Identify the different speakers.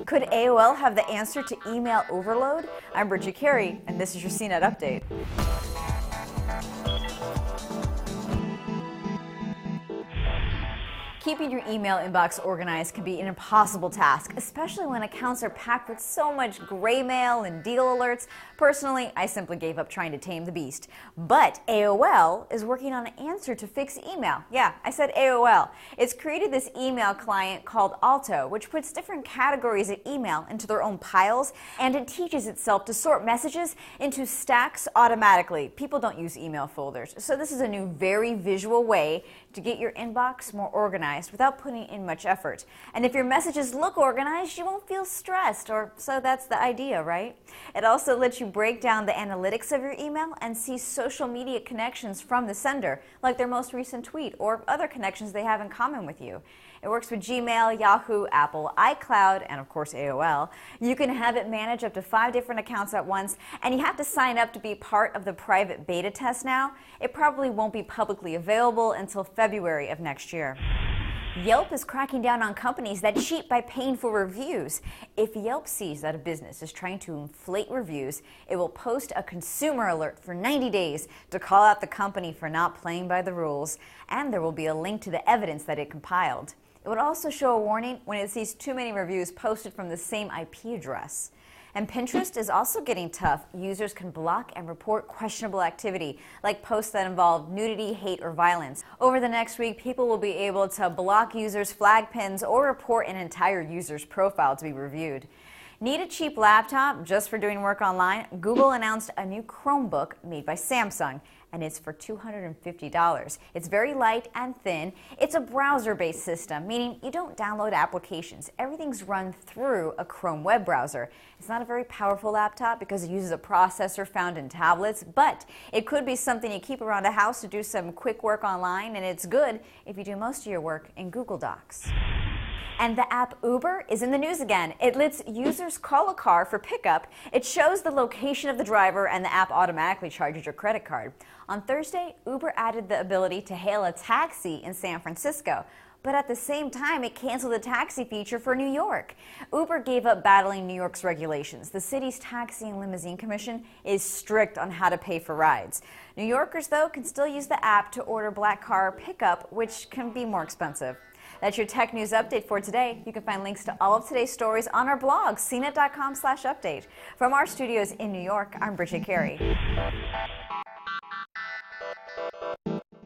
Speaker 1: Could AOL have the answer to email overload? I'm Bridget Carey, and this is your CNET Update. Keeping your email inbox organized can be an impossible task, especially when accounts are packed with so much gray mail and deal alerts. Personally, I simply gave up trying to tame the beast. But AOL is working on an answer to fix email. Yeah, I said AOL. It's created this email client called Alto, which puts different categories of email into their own piles, and it teaches itself to sort messages into stacks automatically. People don't use email folders, so this is a new, very visual way to get your inbox more organized without putting in much effort. And if your messages look organized, you won't feel stressed, or so that's the idea, right? It also lets you break down the analytics of your email and see social media connections from the sender, like their most recent tweet or other connections they have in common with you. It works with Gmail, Yahoo, Apple, iCloud, and of course AOL. You can have it manage up to 5 different accounts at once, and you have to sign up to be part of the private beta test now. It probably won't be publicly available until February of next year. Yelp is cracking down on companies that cheat by paying for reviews. If Yelp sees that a business is trying to inflate reviews, it will post a consumer alert for 90 days to call out the company for not playing by the rules, and there will be a link to the evidence that it compiled. It would also show a warning when it sees too many reviews posted from the same IP address. And Pinterest is also getting tough. Users can block and report questionable activity, like posts that involve nudity, hate, or violence. Over the next week, people will be able to block users, flag pins, or report an entire user's profile to be reviewed. Need a cheap laptop just for doing work online? Google announced a new Chromebook made by Samsung, and it's for $250. It's very light and thin. It's a browser-based system, meaning you don't download applications. Everything's run through a Chrome web browser. It's not a very powerful laptop because it uses a processor found in tablets, but it could be something you keep around the house to do some quick work online, and it's good if you do most of your work in Google Docs. And the app Uber is in the news again. It lets users call a car for pickup. It shows the location of the driver, and the app automatically charges your credit card. On Thursday, Uber added the ability to hail a taxi in San Francisco. But at the same time, it canceled the taxi feature for New York. Uber gave up battling New York's regulations. The city's Taxi and Limousine Commission is strict on how to pay for rides. New Yorkers, though, can still use the app to order black car pickup, which can be more expensive. That's your tech news update for today. You can find links to all of today's stories on our blog, cnet.com/update. From our studios in New York, I'm Bridget Carey.